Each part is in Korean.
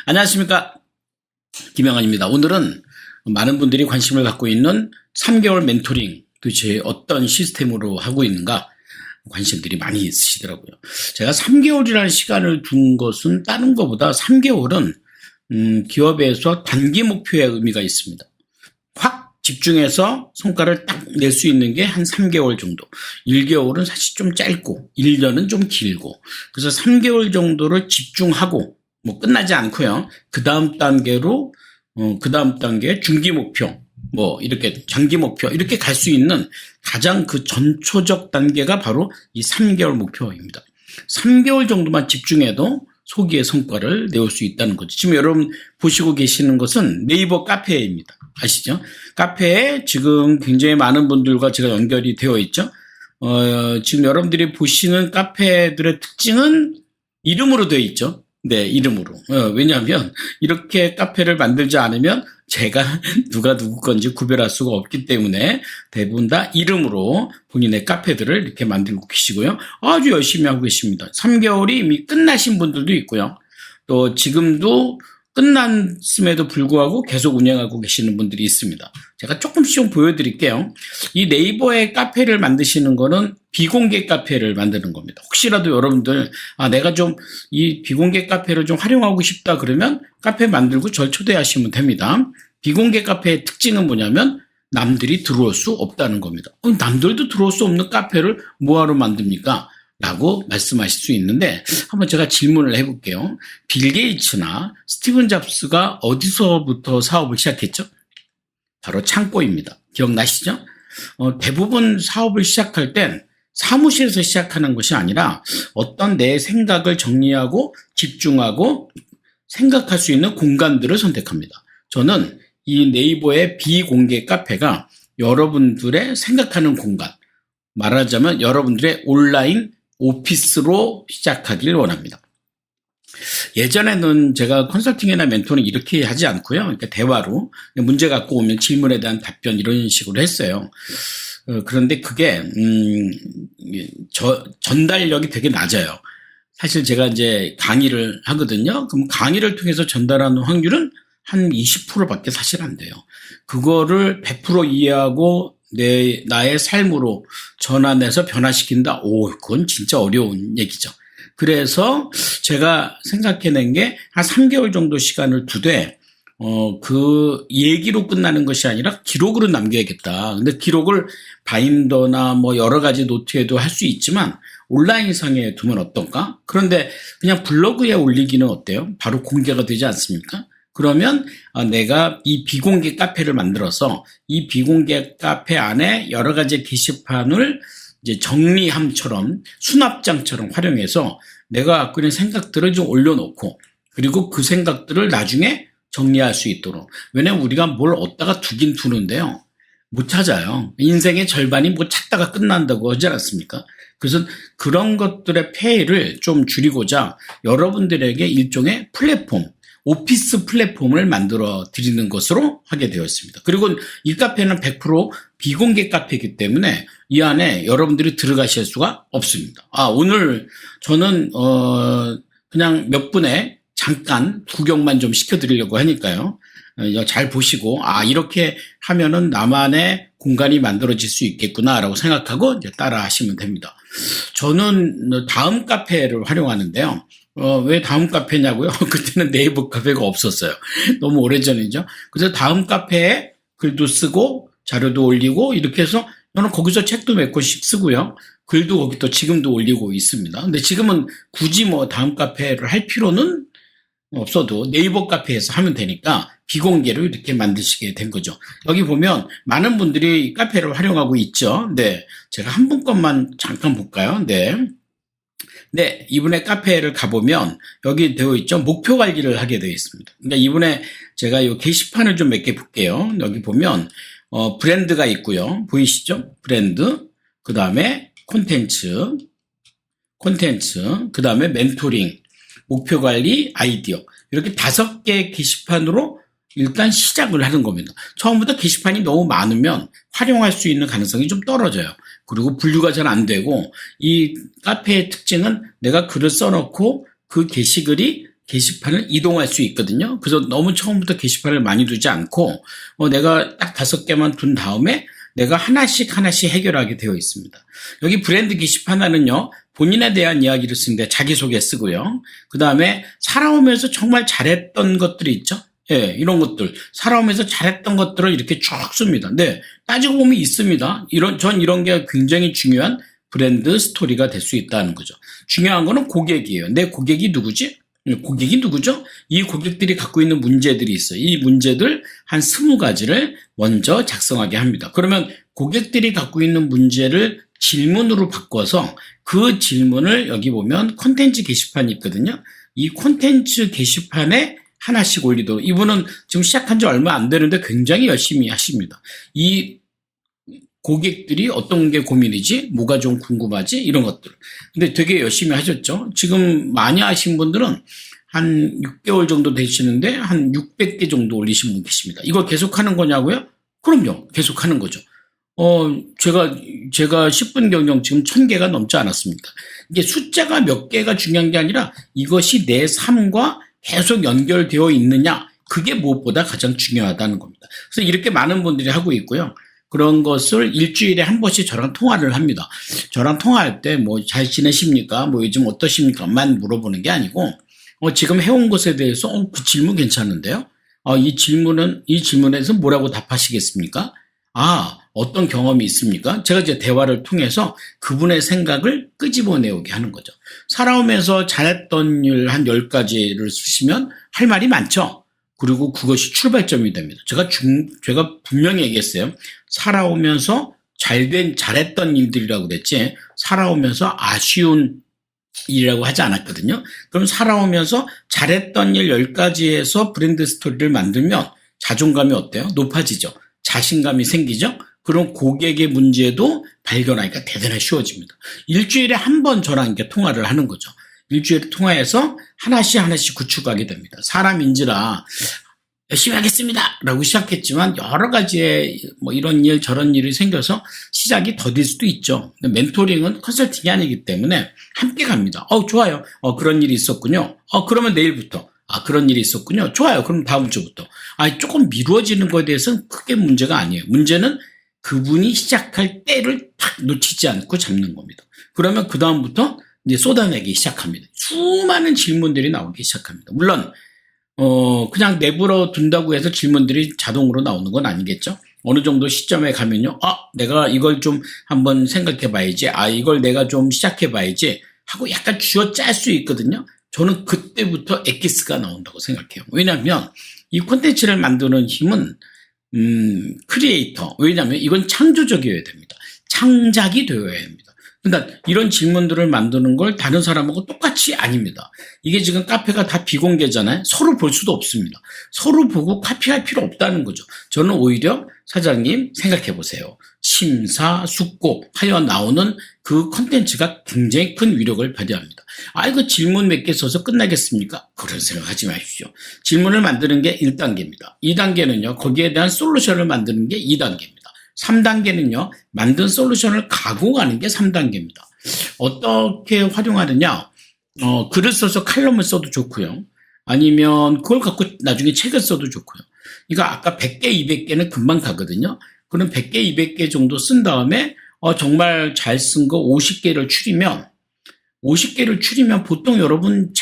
안녕하십니까, 김영환입니다. 오늘은 많은 분들이 관심을 갖고 있는 3개월 멘토링 도대체 어떤 시스템으로 하고 있는가 관심들이 많이 있으시더라고요. 제가 3개월이라는 시간을 둔 것은 다른 것보다 3개월은 기업에서 단기 목표의 의미가 있습니다. 확 집중해서 성과를 딱 낼 수 있는 게 한 3개월 정도. 1개월은 사실 좀 짧고 1년은 좀 길고, 그래서 3개월 정도를 집중하고 뭐 끝나지 않고요. 그 다음 단계로 그 다음 단계 중기 목표, 뭐 이렇게 장기 목표 이렇게 갈 수 있는 가장 그 전초적 단계가 바로 이 3개월 목표입니다. 3개월 정도만 집중해도 소기의 성과를 내올 수 있다는 거죠. 지금 여러분 보시고 계시는 것은 네이버 카페입니다. 아시죠? 카페에 지금 굉장히 많은 분들과 제가 연결이 되어 있죠. 지금 여러분들이 보시는 카페들의 특징은 이름으로 되어 있죠. 네, 이름으로. 왜냐하면 이렇게 카페를 만들지 않으면 제가 누가 누구 건지 구별할 수가 없기 때문에 대부분 다 이름으로 본인의 카페들을 이렇게 만들고 계시고요. 아주 열심히 하고 계십니다. 3개월이 이미 끝나신 분들도 있고요. 또 지금도 끝났음에도 불구하고 계속 운영하고 계시는 분들이 있습니다. 제가 조금씩 좀 보여드릴게요. 이 네이버에 카페를 만드시는 거는 비공개 카페를 만드는 겁니다. 혹시라도 여러분들 내가 좀 이 비공개 카페를 좀 활용하고 싶다 그러면 카페 만들고 절 초대하시면 됩니다. 비공개 카페의 특징은 뭐냐면 남들이 들어올 수 없다는 겁니다. 남들도 들어올 수 없는 카페를 뭐하러 만듭니까? 라고 말씀하실 수 있는데, 한번 제가 질문을 해볼게요. 빌 게이츠나 스티븐 잡스가 어디서부터 사업을 시작했죠? 바로 창고입니다. 기억나시죠? 대부분 사업을 시작할 땐 사무실에서 시작하는 것이 아니라 어떤 내 생각을 정리하고 집중하고 생각할 수 있는 공간들을 선택합니다. 저는 이 네이버의 비공개 카페가 여러분들의 생각하는 공간, 말하자면 여러분들의 온라인 오피스로 시작하길 원합니다. 예전에는 제가 컨설팅이나 멘토는 이렇게 하지 않고요. 그러니까 대화로 문제 갖고 오면 질문에 대한 답변 이런 식으로 했어요. 그런데 그게 전달력이 되게 낮아요. 사실 제가 이제 강의를 하거든요. 그럼 강의를 통해서 전달하는 확률은 한 20%밖에 사실 안 돼요. 그거를 100% 이해하고 나의 삶으로 전환해서 변화시킨다? 그건 진짜 어려운 얘기죠. 그래서 제가 생각해낸 게 한 3개월 정도 시간을 두되, 그 얘기로 끝나는 것이 아니라 기록으로 남겨야겠다. 근데 기록을 바인더나 뭐 여러 가지 노트에도 할 수 있지만 온라인상에 두면 어떨까? 그런데 그냥 블로그에 올리기는 어때요? 바로 공개가 되지 않습니까? 그러면 내가 이 비공개 카페를 만들어서 이 비공개 카페 안에 여러 가지 게시판을 이제 정리함처럼 수납장처럼 활용해서 내가 갖고 있는 생각들을 좀 올려놓고, 그리고 그 생각들을 나중에 정리할 수 있도록. 왜냐면 우리가 뭘 얻다가 두긴 두는데요, 못 찾아요. 인생의 절반이 뭐 찾다가 끝난다고 하지 않았습니까? 그래서 그런 것들의 폐해를 좀 줄이고자 여러분들에게 일종의 플랫폼, 오피스 플랫폼을 만들어 드리는 것으로 하게 되었습니다. 그리고 이 카페는 100% 비공개 카페이기 때문에 이 안에 여러분들이 들어가실 수가 없습니다. 오늘 저는 그냥 몇 분에 잠깐 구경만 좀 시켜드리려고 하니까요. 잘 보시고 이렇게 하면은 나만의 공간이 만들어질 수 있겠구나라고 생각하고 이제 따라 하시면 됩니다. 저는 다음 카페를 활용하는데요. 왜 다음 카페냐고요? 그때는 네이버 카페가 없었어요. 너무 오래전이죠. 그래서 다음 카페에 글도 쓰고 자료도 올리고 이렇게 해서 저는 거기서 책도 몇 권씩 쓰고요. 글도 거기 또 지금도 올리고 있습니다. 근데 지금은 굳이 뭐 다음 카페를 할 필요는 없어도 네이버 카페에서 하면 되니까 비공개로 이렇게 만드시게 된 거죠. 여기 보면 많은 분들이 카페를 활용하고 있죠. 네. 제가 한 분 것만 잠깐 볼까요? 네, 이분의 카페를 가보면 여기 되어 있죠. 목표 관리를 하게 되어 있습니다. 그러니까 이분의 제가 이 게시판을 좀 몇 개 볼게요. 여기 보면 브랜드가 있고요. 보이시죠? 브랜드, 그 다음에 콘텐츠, 그 다음에 멘토링, 목표 관리, 아이디어, 이렇게 5개 게시판으로 일단 시작을 하는 겁니다. 처음부터 게시판이 너무 많으면 활용할 수 있는 가능성이 좀 떨어져요. 그리고 분류가 잘 안 되고, 이 카페의 특징은 내가 글을 써놓고 그 게시글이 게시판을 이동할 수 있거든요. 그래서 너무 처음부터 게시판을 많이 두지 않고 내가 딱 5개만 둔 다음에 내가 하나씩 해결하게 되어 있습니다. 여기 브랜드 게시판 하나는요, 본인에 대한 이야기를 쓰는데 자기소개 쓰고요. 그 다음에 살아오면서 정말 잘했던 것들이 있죠. 예, 이런 것들. 살아오면서 잘했던 것들을 이렇게 쭉 씁니다. 네, 따지고 보면 있습니다. 전 이런 게 굉장히 중요한 브랜드 스토리가 될 수 있다는 거죠. 중요한 거는 고객이에요. 내 고객이 누구지? 고객이 누구죠? 이 고객들이 갖고 있는 문제들이 있어요. 이 문제들 한 20가지를 먼저 작성하게 합니다. 그러면 고객들이 갖고 있는 문제를 질문으로 바꿔서 그 질문을 여기 보면 콘텐츠 게시판이 있거든요. 이 콘텐츠 게시판에 하나씩 올리도록. 이분은 지금 시작한 지 얼마 안 되는데 굉장히 열심히 하십니다. 이 고객들이 어떤 게 고민이지? 뭐가 좀 궁금하지? 이런 것들. 근데 되게 열심히 하셨죠? 지금 많이 하신 분들은 한 6개월 정도 되시는데 한 600개 정도 올리신 분 계십니다. 이거 계속 하는 거냐고요? 그럼요. 계속 하는 거죠. 제가 10분 경영 지금 1000개가 넘지 않았습니까? 이게 숫자가 몇 개가 중요한 게 아니라 이것이 내 삶과 계속 연결되어 있느냐? 그게 무엇보다 가장 중요하다는 겁니다. 그래서 이렇게 많은 분들이 하고 있고요. 그런 것을 일주일에 한 번씩 저랑 통화를 합니다. 저랑 통화할 때 뭐 잘 지내십니까? 뭐 요즘 어떠십니까?만 물어보는 게 아니고 지금 해온 것에 대해서 그 질문 괜찮은데요? 이 질문에서 뭐라고 답하시겠습니까? 어떤 경험이 있습니까? 제가 이제 대화를 통해서 그분의 생각을 끄집어내오게 하는 거죠. 살아오면서 잘했던 일 한 10가지를 쓰시면 할 말이 많죠? 그리고 그것이 출발점이 됩니다. 제가 분명히 얘기했어요. 살아오면서 잘했던 일들이라고 그랬지, 살아오면서 아쉬운 일이라고 하지 않았거든요. 그럼 살아오면서 잘했던 일 10가지에서 브랜드 스토리를 만들면 자존감이 어때요? 높아지죠. 자신감이 생기죠. 그럼 고객의 문제도 발견하기가 대단히 쉬워집니다. 일주일에 한 번 저랑 이렇게 통화를 하는 거죠. 일주일에 통화해서 하나씩 구축하게 됩니다. 사람인지라 열심히 하겠습니다 라고 시작했지만 여러 가지의 뭐 이런 일 저런 일이 생겨서 시작이 더딜 수도 있죠. 멘토링은 컨설팅이 아니기 때문에 함께 갑니다. 좋아요. 그런 일이 있었군요. 그러면 내일부터. 그런 일이 있었군요. 좋아요. 그럼 다음 주부터. 조금 미루어지는 것에 대해서는 크게 문제가 아니에요. 문제는 그분이 시작할 때를 탁 놓치지 않고 잡는 겁니다. 그러면 그 다음부터 이제 쏟아내기 시작합니다. 수많은 질문들이 나오기 시작합니다. 물론 그냥 내버려 둔다고 해서 질문들이 자동으로 나오는 건 아니겠죠. 어느 정도 시점에 가면요, 내가 이걸 좀 한번 생각해 봐야지, 이걸 내가 좀 시작해 봐야지 하고 약간 쥐어짤 수 있거든요. 저는 그때부터 엑기스가 나온다고 생각해요. 왜냐하면 이 콘텐츠를 만드는 힘은 크리에이터, 왜냐하면 이건 창조적이어야 됩니다. 창작이 되어야 합니다. 그러니까 이런 질문들을 만드는 걸 다른 사람하고 똑같이 아닙니다. 이게 지금 카페가 다 비공개잖아요. 서로 볼 수도 없습니다. 서로 보고 카피할 필요 없다는 거죠. 저는 오히려 사장님 생각해 보세요. 심사숙고하여 나오는 그 콘텐츠가 굉장히 큰 위력을 발휘합니다. 이거 질문 몇 개 써서 끝나겠습니까? 그런 생각하지 마십시오. 질문을 만드는 게 1단계입니다. 2단계는요. 거기에 대한 솔루션을 만드는 게 2단계입니다. 3단계는요. 만든 솔루션을 가고 가는 게 3단계입니다. 어떻게 활용하느냐? 글을 써서 칼럼을 써도 좋고요. 아니면 그걸 갖고 나중에 책을 써도 좋고요. 이거 아까 100개, 200개는 금방 가거든요. 그럼 100개, 200개 정도 쓴 다음에 정말 잘 쓴 거 50개를 추리면 보통 여러분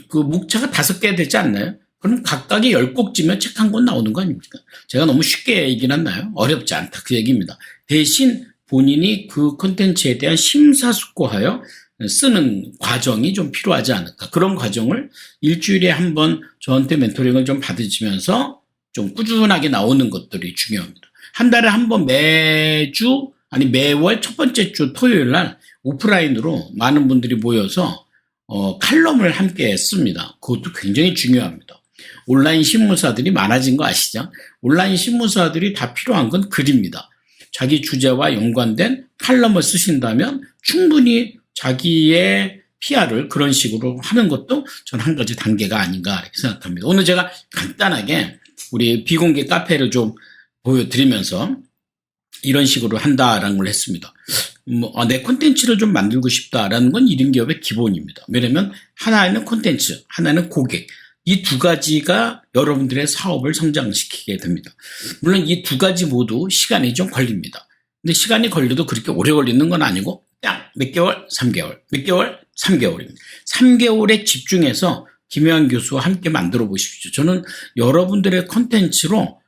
그 목차가 5개 되지 않나요? 그럼 각각이 10곡지면 책 한 권 나오는 거 아닙니까? 제가 너무 쉽게 얘기는 했나요? 어렵지 않다 그 얘기입니다. 대신 본인이 그 콘텐츠에 대한 심사숙고하여 쓰는 과정이 좀 필요하지 않을까. 그런 과정을 일주일에 한 번 저한테 멘토링을 좀 받으시면서 좀 꾸준하게 나오는 것들이 중요합니다. 한 달에 한 번 매월 첫 번째 주 토요일 날 오프라인으로 많은 분들이 모여서 칼럼을 함께 씁니다. 그것도 굉장히 중요합니다. 온라인 신문사들이 많아진 거 아시죠? 온라인 신문사들이 다 필요한 건 글입니다. 자기 주제와 연관된 칼럼을 쓰신다면 충분히 자기의 PR을 그런 식으로 하는 것도 전 한 가지 단계가 아닌가 이렇게 생각합니다. 오늘 제가 간단하게 우리 비공개 카페를 좀 보여드리면서 이런 식으로 한다라는 걸 했습니다. 내 콘텐츠를 좀 만들고 싶다라는 건 1인 기업의 기본입니다. 왜냐하면 하나는 콘텐츠, 하나는 고객. 이 두 가지가 여러분들의 사업을 성장시키게 됩니다. 물론 이 두 가지 모두 시간이 좀 걸립니다. 근데 시간이 걸려도 그렇게 오래 걸리는 건 아니고 딱 몇 개월, 3개월, 몇 개월, 3개월입니다. 3개월에 집중해서 김혜환 교수와 함께 만들어 보십시오. 저는 여러분들의 콘텐츠로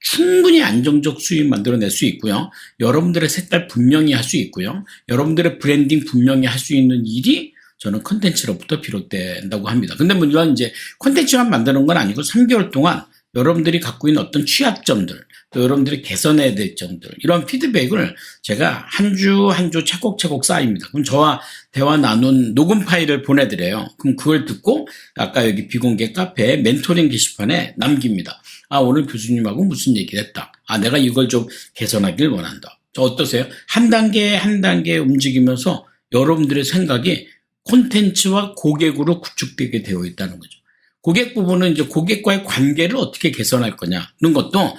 충분히 안정적 수익 만들어낼 수 있고요. 여러분들의 색깔 분명히 할 수 있고요. 여러분들의 브랜딩 분명히 할 수 있는 일이 저는 콘텐츠로부터 비롯된다고 합니다. 근데 물론 이제 콘텐츠만 만드는 건 아니고 3개월 동안 여러분들이 갖고 있는 어떤 취약점들, 또 여러분들이 개선해야 될 점들, 이런 피드백을 제가 한 주 한 주 차곡차곡 쌓입니다. 그럼 저와 대화 나눈 녹음 파일을 보내드려요. 그럼 그걸 듣고 아까 여기 비공개 카페 멘토링 게시판에 남깁니다. 오늘 교수님하고 무슨 얘기를 했다. 내가 이걸 좀 개선하길 원한다. 저 어떠세요? 한 단계 한 단계 움직이면서 여러분들의 생각이 콘텐츠와 고객으로 구축되게 되어 있다는 거죠. 고객 부분은 이제 고객과의 관계를 어떻게 개선할 거냐는 것도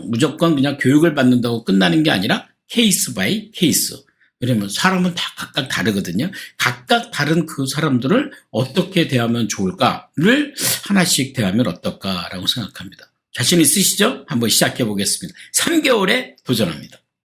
무조건 그냥 교육을 받는다고 끝나는 게 아니라 케이스 바이 케이스. 왜냐면 사람은 다 각각 다르거든요. 각각 다른 그 사람들을 어떻게 대하면 좋을까를 하나씩 대하면 어떨까라고 생각합니다. 자신 있으시죠? 한번 시작해 보겠습니다. 3개월에 도전합니다.